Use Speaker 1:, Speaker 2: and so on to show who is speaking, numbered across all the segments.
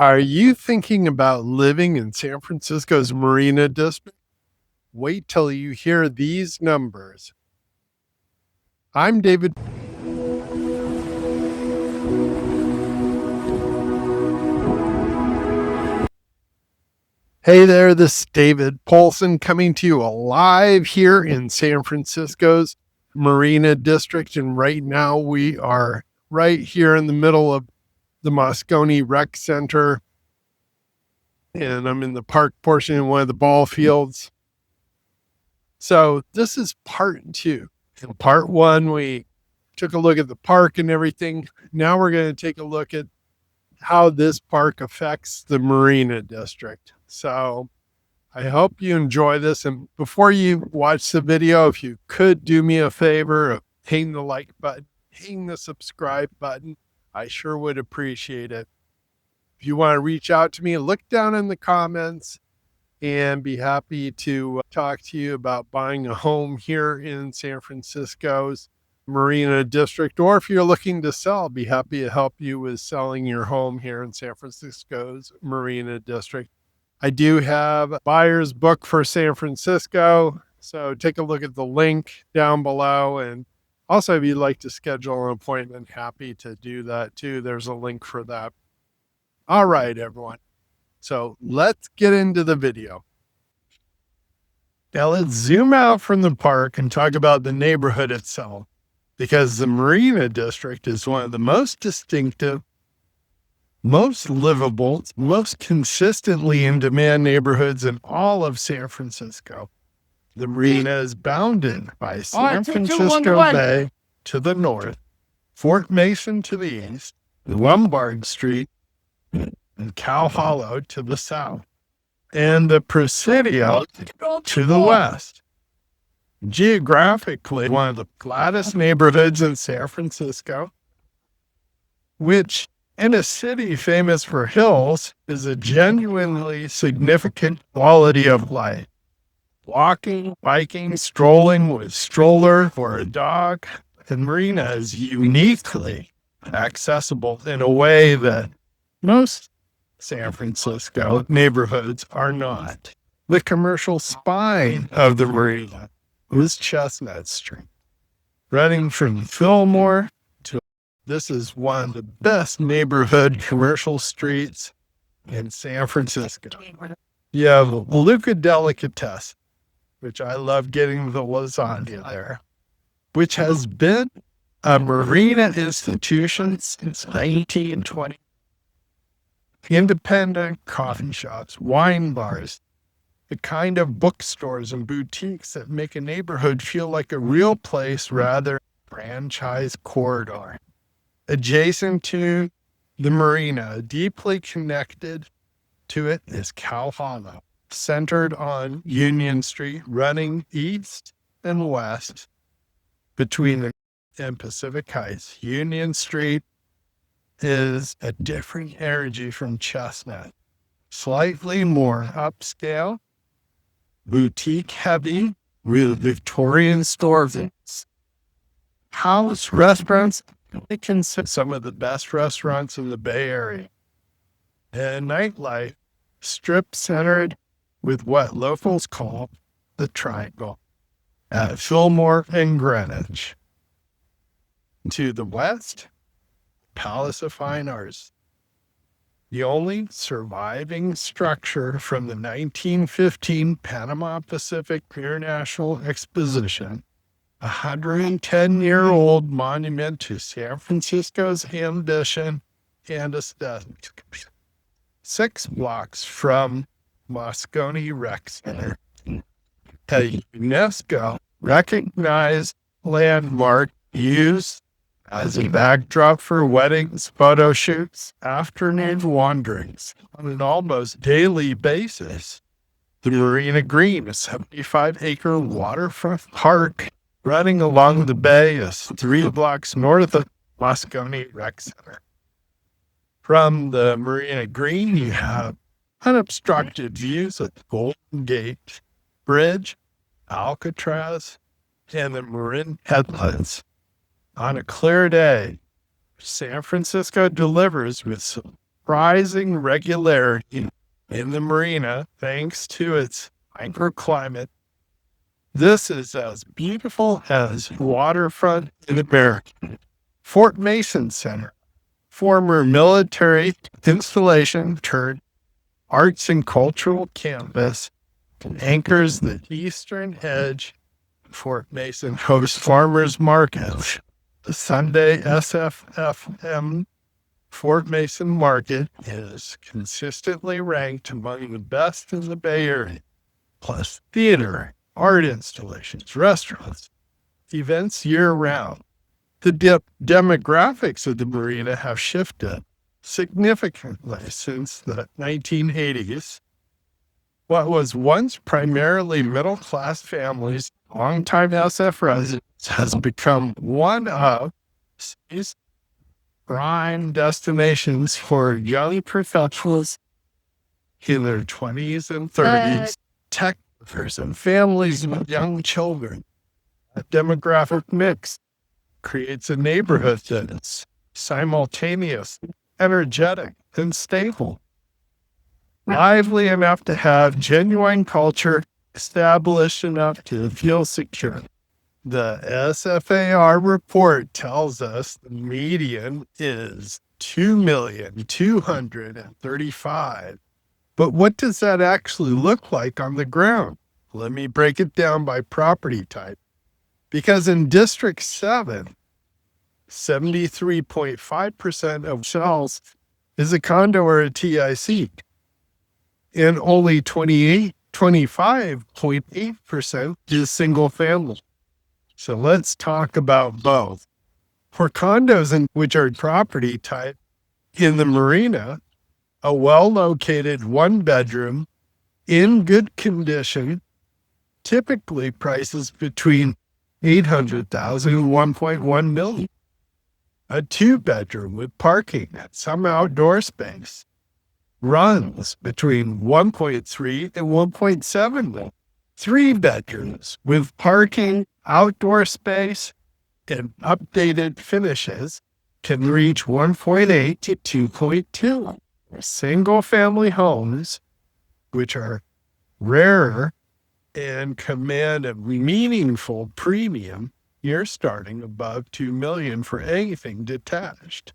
Speaker 1: Are you thinking about living in San Francisco's Marina District? Wait till you hear these numbers. I'm David. Hey there, this is David Poulsen coming to you live here in San Francisco's Marina District. And right now we are right here in the middle of the Moscone Rec Center. And I'm in the park portion in one of the ball fields. So this is part two. In part one, we took a look at the park and everything. Now we're going to take a look at how this park affects the Marina District. So I hope you enjoy this. And before you watch the video, if you could do me a favor of hitting the like button, hitting the subscribe button, I sure would appreciate it. If you want to reach out to me, look down in the comments and be happy to talk to you about buying a home here in San Francisco's Marina District. Or if you're looking to sell, I'll be happy to help you with selling your home here in San Francisco's Marina District. I do have a buyer's book for San Francisco, so take a look at the link down below. And also, if you'd like to schedule an appointment, happy to do that too. There's a link for that. All right, everyone. So let's get into the video. Now let's zoom out from the park and talk about the neighborhood itself, because the Marina District is one of the most distinctive, most livable, most consistently in demand neighborhoods in all of San Francisco. The Marina is bounded by San Francisco Bay to the north, Fort Mason to the east, Lombard Street, and Cow Hollow to the south, and the Presidio to the west. Geographically, one of the gladdest neighborhoods in San Francisco, which in a city famous for hills is a genuinely significant quality of life. Walking, biking, strolling with stroller or a dog, and Marina is uniquely accessible in a way that most San Francisco neighborhoods are not. The commercial spine of the Marina is Chestnut Street, running from Fillmore to. This is one of the best neighborhood commercial streets in San Francisco. You have Luca Delicatessen, which I love getting the lasagna there, which has been a Marina institution since 1920. Independent coffee shops, wine bars, the kind of bookstores and boutiques that make a neighborhood feel like a real place rather than a franchise corridor. Adjacent to the Marina, deeply connected to it, is Cow Hollow, centered on Union Street, running east and west between the and Pacific Heights. Union Street is a different energy from Chestnut, slightly more upscale, boutique heavy, with Victorian stores, house restaurants. They consider some of the best restaurants in the Bay Area, and nightlife strip centered with what locals call the Triangle at Fillmore and Greenwich. To the west, Palace of Fine Arts, the only surviving structure from the 1915 Panama Pacific International Exposition, a 110-year-old monument to San Francisco's ambition and aesthetic. 6 blocks from Moscone Rec Center, a UNESCO recognized landmark used as a backdrop for weddings, photo shoots, afternoon wanderings on an almost daily basis. The Marina Green, a 75-acre waterfront park running along the bay, is 3 blocks north of Moscone Rec Center. From the Marina Green, you have unobstructed views of the Golden Gate Bridge, Alcatraz, and the Marin Headlands. On a clear day, San Francisco delivers with some surprising regularity in the marina thanks to its microclimate. This is as beautiful as waterfront in America. Fort Mason Center, former military installation turned arts and cultural campus, anchors the eastern edge. Fort Mason hosts farmers markets. The Sunday SFFM Fort Mason Market is consistently ranked among the best in the Bay Area. Plus theater, art installations, restaurants, events year-round. The demographics of the marina have shifted significantly since the 1980s. What was once primarily middle-class families, longtime SF residents, has become one of city's prime destinations for young professionals in their 20s and 30s, tech workers, and families with young children. A demographic mix creates a neighborhood that is simultaneous, energetic, and stable. Lively enough to have genuine culture, established enough to feel secure. The SFAR report tells us the median is 2,235,000. But what does that actually look like on the ground? Let me break it down by property type. Because in District 7, 73.5% of shells is a condo or a TIC, and only 25.8% is single family. So let's talk about both. For condos, which are property type in the marina, a well-located one-bedroom in good condition typically prices between $800,000 and $1.1 million. A two-bedroom with parking and some outdoor space runs between $1.3 and $1.7 million. Three bedrooms with parking, outdoor space, and updated finishes can reach 1.8 to 2.2. Single-family homes, which are rarer and command a meaningful premium, you're starting above $2 million for anything detached.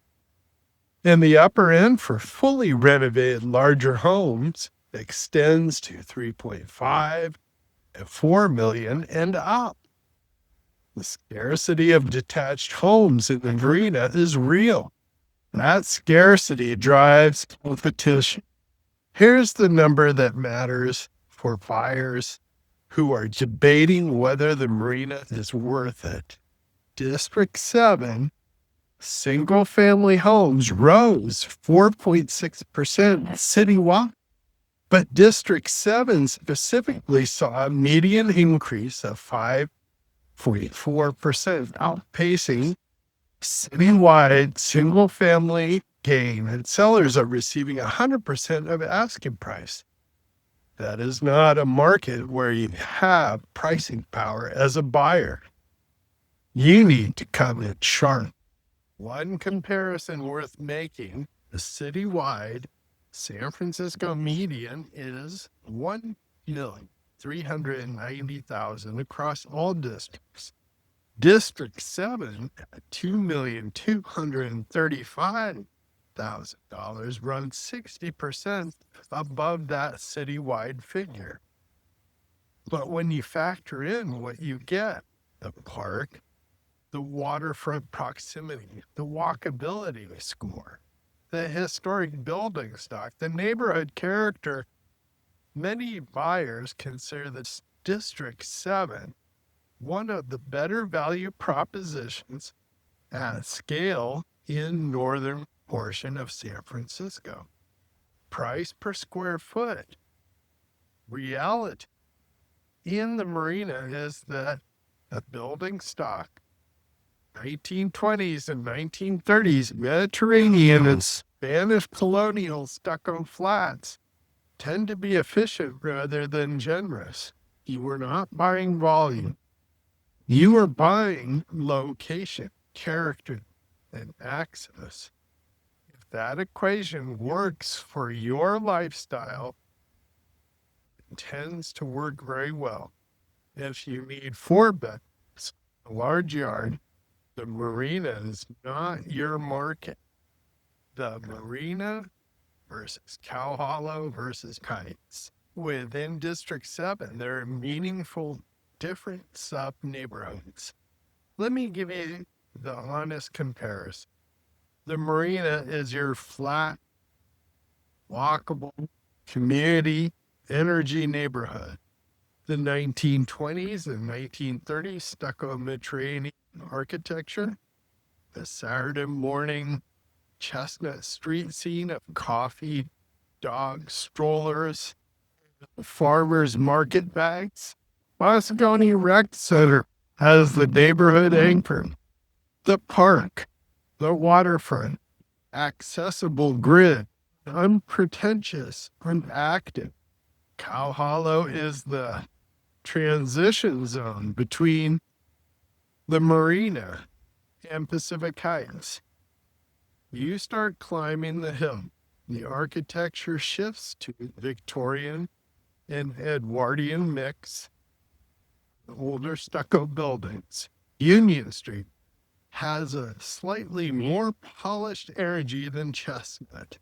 Speaker 1: And the upper end for fully renovated larger homes extends to 3.5 and 4 million and up. The scarcity of detached homes in the marina is real. That scarcity drives competition. Here's the number that matters for buyers who are debating whether the marina is worth it. District 7, single-family homes rose 4.6% citywide, but District 7 specifically saw a median increase of 5.4%, outpacing citywide single-family gain, and sellers are receiving 100% of asking price. That is not a market where you have pricing power as a buyer. You need to come in sharp. One comparison worth making, the citywide San Francisco median is 1,390,000 across all districts. District 7 at $2,235,000 runs 60% above that citywide figure. But when you factor in what you get, the park, the waterfront proximity, the walkability score, the historic building stock, the neighborhood character, many buyers consider this District 7 one of the better value propositions at scale in northern portion of San Francisco. Price per square foot. Reality in the marina is that a building stock, 1920s and 1930s Mediterranean and Spanish colonial stucco flats, tend to be efficient rather than generous. You were not buying volume. You are buying location, character, and access. If that equation works for your lifestyle, it tends to work very well. If you need 4 bedrooms, a large yard, the marina is not your market. The marina versus Cow Hollow versus Kites. Within District 7, there are meaningful different sub-neighborhoods. Let me give you the honest comparison. The marina is your flat, walkable, community, energy neighborhood. The 1920s and 1930s stucco Mediterranean architecture, the Saturday morning Chestnut Street scene of coffee, dog strollers, farmers market bags. Moscone Rec Center has the neighborhood anchor, the park, the waterfront, accessible grid, unpretentious, unactive. Cow Hollow is the transition zone between the marina and Pacific Heights. You start climbing the hill, the architecture shifts to Victorian and Edwardian mix, older stucco buildings. Union Street has a slightly more polished energy than Chestnut.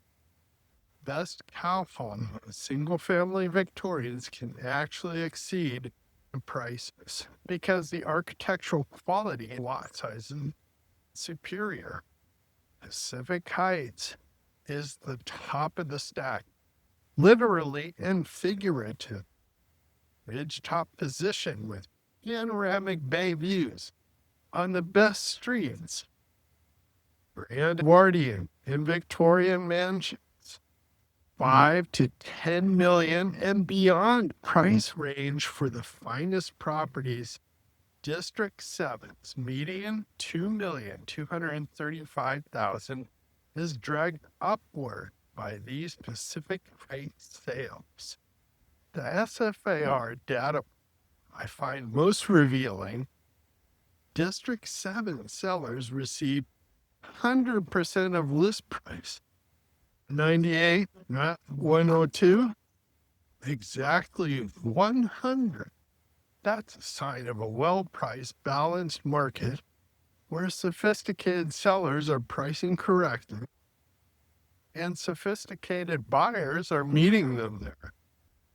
Speaker 1: Best Cow Hollow single-family Victorians can actually exceed the prices because the architectural quality and lot size is superior. Pacific Heights is the top of the stack, literally and figurative. Ridgetop position with panoramic bay views on the best streets. Grand Edwardian and Victorian mansions, 5 to 10 million and beyond price range for the finest properties. District 7's median $2,235,000 is dragged upward by these Pacific Heights sales. The SFAR data I find most revealing. District 7 sellers receive 100% of list price. 98, not 102, exactly 100. That's a sign of a well-priced, balanced market where sophisticated sellers are pricing correctly and sophisticated buyers are meeting them there.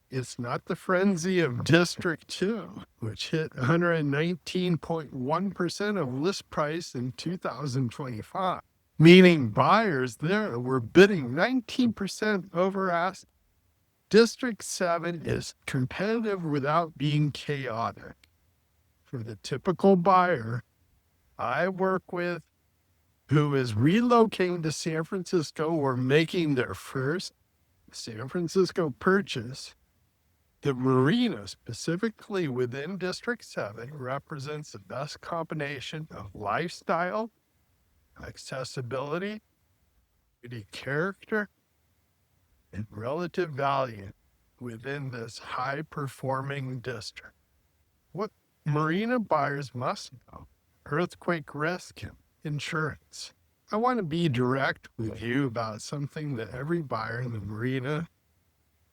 Speaker 1: It's not the frenzy of District 2, which hit 119.1% of list price in 2025, meaning buyers there were bidding 19% over ask. District 7 is competitive without being chaotic. For the typical buyer I work with who is relocating to San Francisco or making their first San Francisco purchase, the marina, specifically within District 7, represents the best combination of lifestyle, accessibility, beauty character, and relative value within this high-performing district. What marina buyers must know: earthquake risk and insurance. I want to be direct with you about something that every buyer in the marina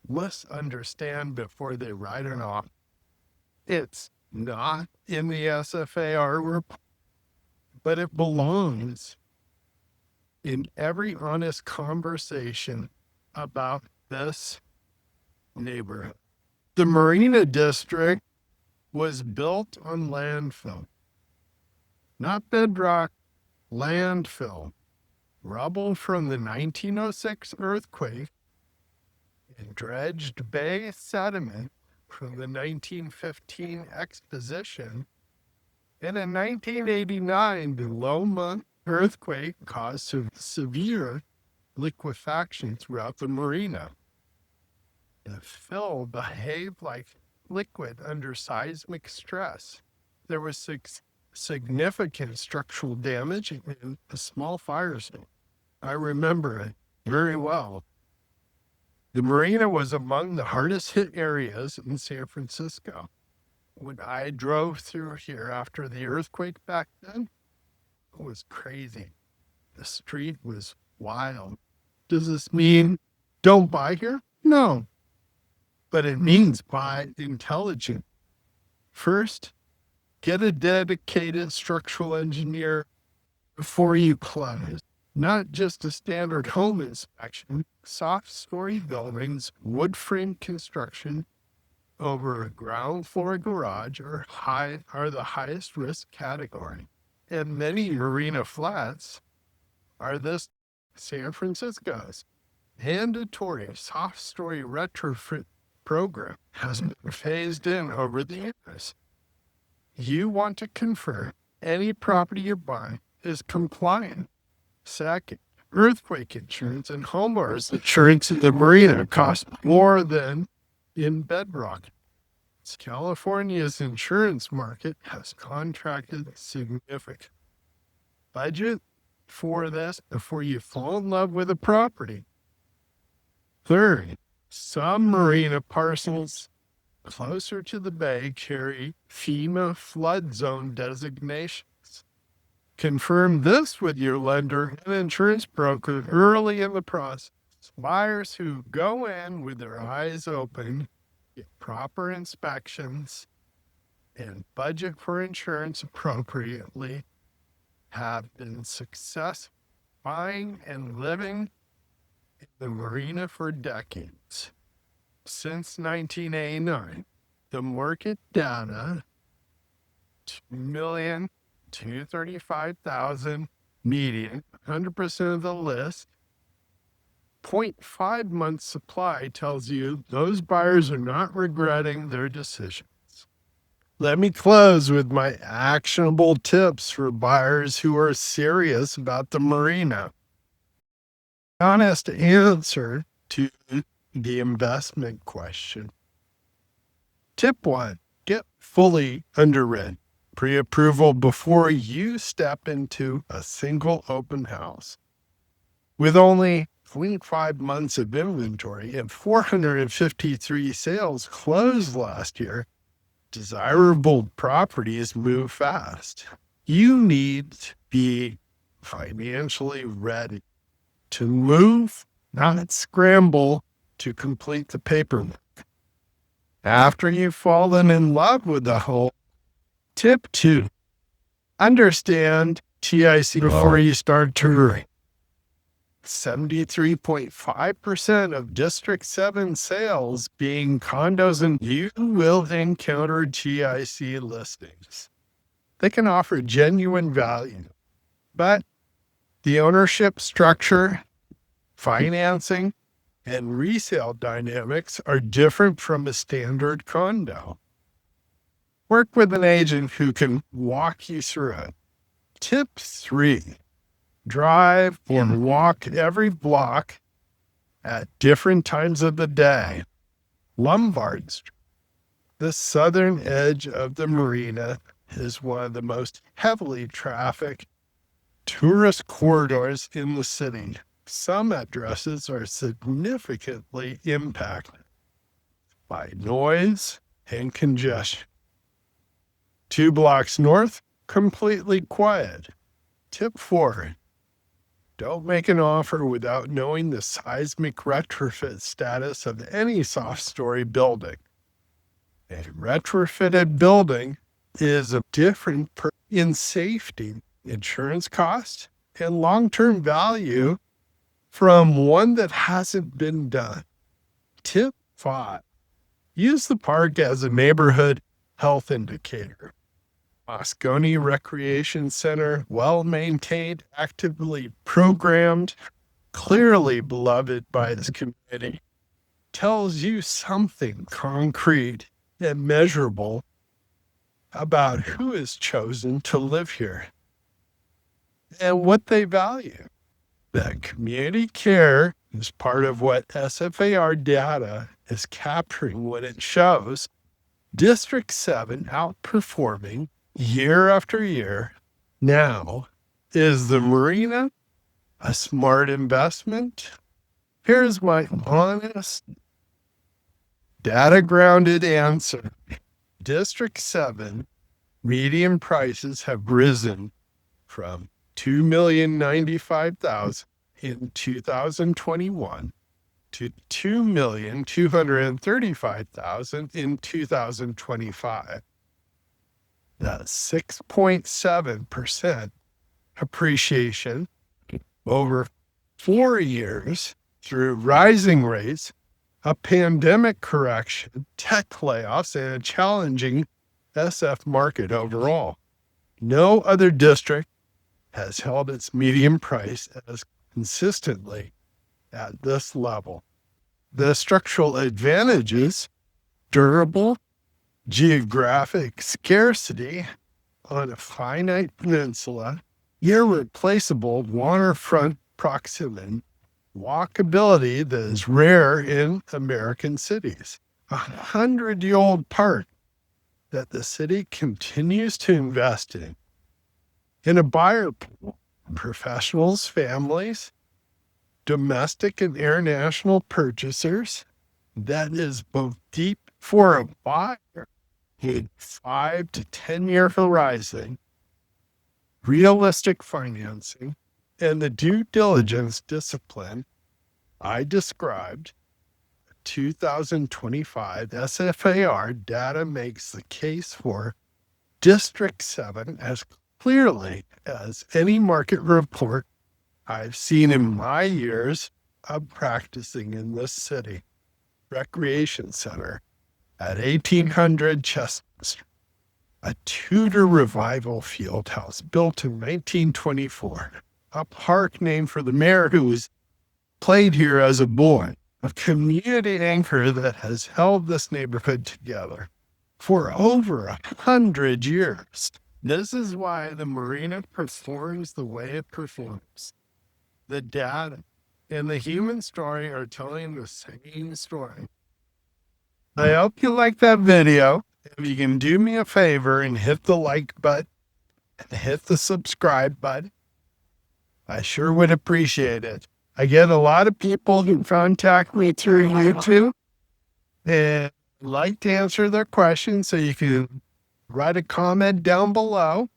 Speaker 1: must understand before they write it off. It's not in the SFAR report, but it belongs in every honest conversation about this neighborhood. The Marina District was built on landfill, not bedrock, landfill. Rubble from the 1906 earthquake and dredged bay sediment from the 1915 exposition. And in 1989, the Loma earthquake caused severe liquefaction throughout the marina. The fill behaved like liquid under seismic stress. There was significant structural damage and a small fire zone. I remember it very well. The marina was among the hardest hit areas in San Francisco. When I drove through here after the earthquake back then, it was crazy. The street was wild. Does this mean don't buy here? No, but it means buy intelligent. First, get a dedicated structural engineer before you close. Not just a standard home inspection. Soft story buildings, wood frame construction over a ground floor garage are the highest risk category. And many marina flats are this San Francisco's. Mandatory soft story retrofit program has been phased in over the years. You want to confirm any property you're buying is compliant. Second, earthquake insurance and homeowners insurance in the marina cost more than in bedrock. California's insurance market has contracted significantly. Budget for this before you fall in love with a property. Third, some marina parcels closer to the bay carry FEMA flood zone designations. Confirm this with your lender and insurance broker early in the process. Buyers who go in with their eyes open, get proper inspections, and budget for insurance appropriately have been successful buying and living in the marina for decades. Since 1989, the market data, 2,235,000 median, 100% of the list, 0.5 months supply tells you those buyers are not regretting their decisions. Let me close with my actionable tips for buyers who are serious about the marina. Honest answer to the investment question. Tip 1, get fully underwritten. Pre-approval before you step into a single open house. With only 25 months of inventory and 453 sales closed last year, desirable properties move fast. You need to be financially ready to move, not scramble to complete the paperwork. After you've fallen in love with the home, tip 2, understand TIC before you start touring. 73.5% of District 7 sales being condos, and you will encounter TIC listings. They can offer genuine value, but the ownership structure, financing, and resale dynamics are different from a standard condo. Work with an agent who can walk you through it. Tip 3, drive or walk every block at different times of the day. Lombard Street, the southern edge of the marina, is one of the most heavily trafficked tourist corridors in the city. Some addresses are significantly impacted by noise and congestion. 2 blocks north, completely quiet. Tip 4, don't make an offer without knowing the seismic retrofit status of any soft story building. A retrofitted building is a different in safety, insurance cost, and long-term value from one that hasn't been done. Tip 5, use the park as a neighborhood health indicator. Moscone Recreation Center, well-maintained, actively programmed, clearly beloved by its community, tells you something concrete and measurable about who is chosen to live here and what they value. That community care is part of what SFAR data is capturing when it shows District 7 outperforming year after year. Now, is the marina a smart investment? Here's my honest, data-grounded answer. District 7 median prices have risen from $2,095,000 in 2021 to 2,235,000 in 2025. That's 6.7% appreciation over 4 years through rising rates, a pandemic correction, tech layoffs, and a challenging SF market overall. No other district has held its median price as consistently at this level. The structural advantages, durable, geographic scarcity on a finite peninsula, irreplaceable waterfront proximity, walkability that is rare in American cities, 100-year-old park that the city continues to invest in a buyer pool, professionals, families, domestic and international purchasers that is both deep for a buyer with 5 to 10 year horizon, realistic financing, and the due diligence discipline I described. 2025 SFAR data makes the case for District 7 as clearly as any market report I've seen in my years of practicing in this city. Recreation Center at 1800 Chestnut Street, a Tudor revival field house built in 1924, a park named for the mayor who was played here as a boy, a community anchor that has held this neighborhood together for over 100 years. This is why the marina performs the way it performs. The data and the human story are telling the same story. I hope you like that video. If you can do me a favor and hit the like button and hit the subscribe button, I sure would appreciate it. I get a lot of people who contact me through YouTube and like to answer their questions, so you can write a comment down below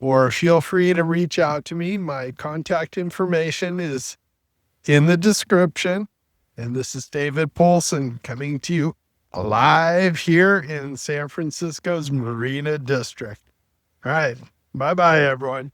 Speaker 1: or feel free to reach out to me. My contact information is in the description. And this is David Poulsen coming to you live here in San Francisco's Marina District. All right. Bye-bye, everyone.